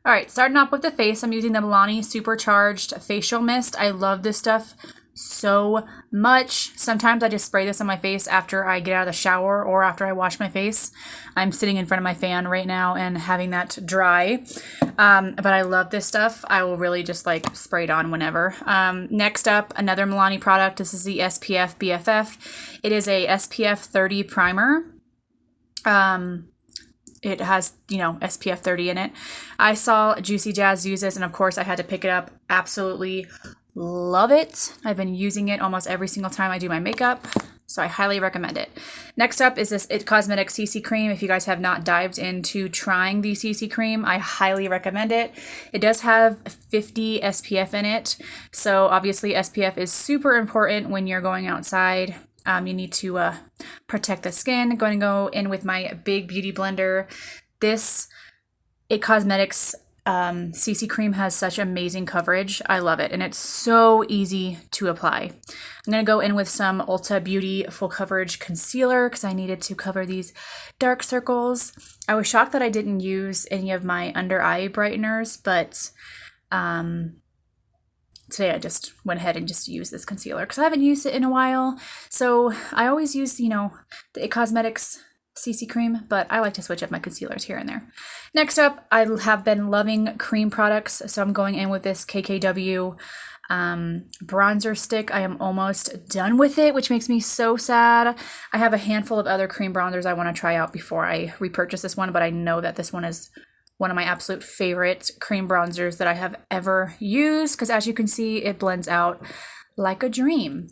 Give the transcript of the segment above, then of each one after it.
All right, starting off with the face, I'm using the Milani Supercharged Facial Mist. I love this stuff so much. Sometimes I just spray this on my face after I get out of the shower or after I wash my face. I'm sitting in front of my fan right now and having that dry. But I love this stuff. I will really just like spray it on whenever. Next up, another Milani product. This is the SPF BFF. It is a SPF 30 primer. It has, SPF 30 in it. I saw Juicy Jazz use this, and of course I had to pick it up. Absolutely love it. I've been using it almost every single time I do my makeup, so I highly recommend it. Next up is this It Cosmetics CC Cream. If you guys have not dived into trying the CC Cream, I highly recommend it. It does have 50 SPF in it, so obviously SPF is super important when you're going outside. You need to protect the skin. I'm going to go in with my big beauty blender. This It Cosmetics CC cream has such amazing coverage. I love it, and it's so easy to apply. I'm going to go in with some Ulta Beauty Full Coverage Concealer because I needed to cover these dark circles. I was shocked that I didn't use any of my under eye brighteners, but today I just went ahead and just used this concealer because I haven't used it in a while. So I always use, the It Cosmetics CC cream, but I like to switch up my concealers here and there. Next up, I have been loving cream products, so I'm going in with this KKW bronzer stick. I am almost done with it, which makes me so sad. I have a handful of other cream bronzers I want to try out before I repurchase this one, but I know that this one is one of my absolute favorite cream bronzers that I have ever used because, as you can see, it blends out like a dream.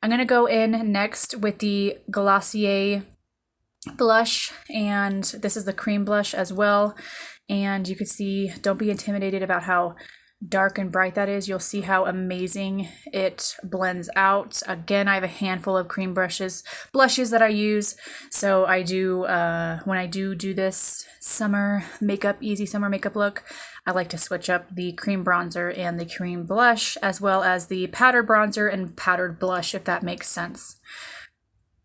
I'm going to go in next with the Glossier blush, and this is the cream blush as well. And you can see, don't be intimidated about how dark and bright that is. You'll see how amazing it blends out. Again, I have a handful of cream blushes that I use. So I do, when I do this summer makeup, easy summer makeup look, I like to switch up the cream bronzer and the cream blush, as well as the powdered bronzer and powdered blush, if that makes sense.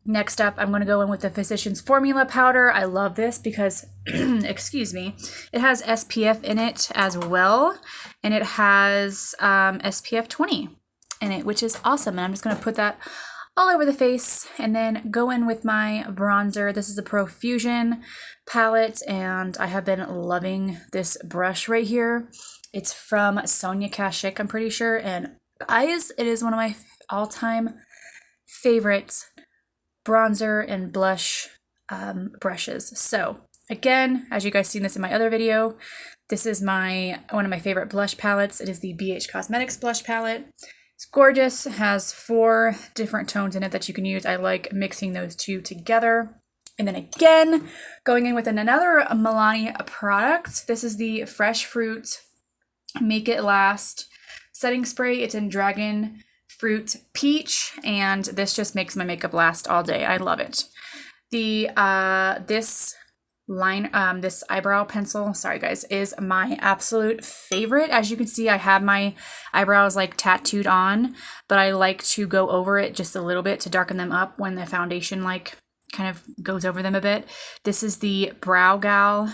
Next up, I'm going to go in with the Physicians Formula powder. I love this because, excuse me, it has SPF in it as well, and it has SPF 20 in it, which is awesome. And I'm just going to put that all over the face and then go in with my bronzer. This is the Profusion palette, and I have been loving this brush right here. It's from Sonia Kashuk, I'm pretty sure, and guys, it is one of my all-time favorites bronzer and blush brushes. So again, as you guys seen this in my other video, this is one of my favorite blush palettes. It is the BH Cosmetics blush palette. It's gorgeous. It has 4 different tones in it that you can use. I like mixing those two together. And then again, going in with another Milani product. This is the Fresh Fruit Make It Last setting spray. It's in Dragon Fruit Peach, and this just makes my makeup last all day. I love it. This eyebrow pencil, sorry guys, is my absolute favorite. As you can see, I have my eyebrows like tattooed on, but I like to go over it just a little bit to darken them up when the foundation like kind of goes over them a bit. This is the Brow Gal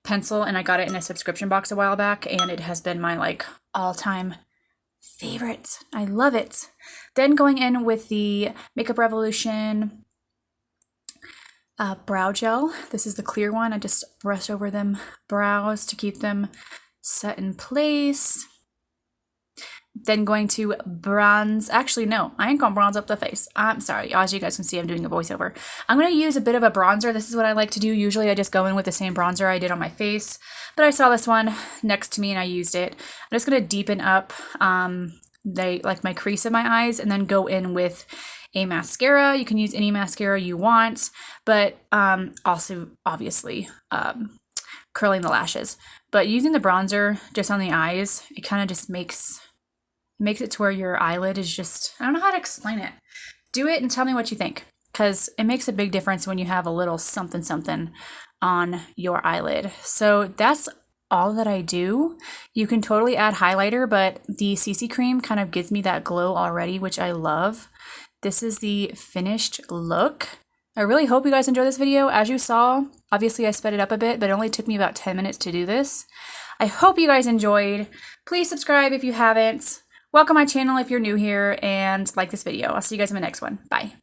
pencil, and I got it in a subscription box a while back, and it has been my like all-time favorite. I love it. Then going in with the Makeup Revolution brow gel. This is the clear one. I just brush over them brows to keep them set in place. Then going to bronze. Actually, no, I ain't gonna bronze up the face. I'm sorry. As you guys can see, I'm doing a voiceover. I'm gonna use a bit of a bronzer. This is what I like to do. Usually I just go in with the same bronzer I did on my face, but I saw this one next to me and I used it. I'm just gonna deepen up my crease of my eyes, and then go in with a mascara. You can use any mascara you want, but also obviously curling the lashes. But using the bronzer just on the eyes, it kind of just makes it to where your eyelid is just, I don't know how to explain it. Do it and tell me what you think, because it makes a big difference when you have a little something something on your eyelid. So that's all that I do. You can totally add highlighter, but the CC cream kind of gives me that glow already, which I love. This is the finished look. I really hope you guys enjoy this video. As you saw, obviously I sped it up a bit, but it only took me about 10 minutes to do this. I hope you guys enjoyed. Please subscribe if you haven't. Welcome my channel if you're new here, and like this video. I'll see you guys in my next one. Bye.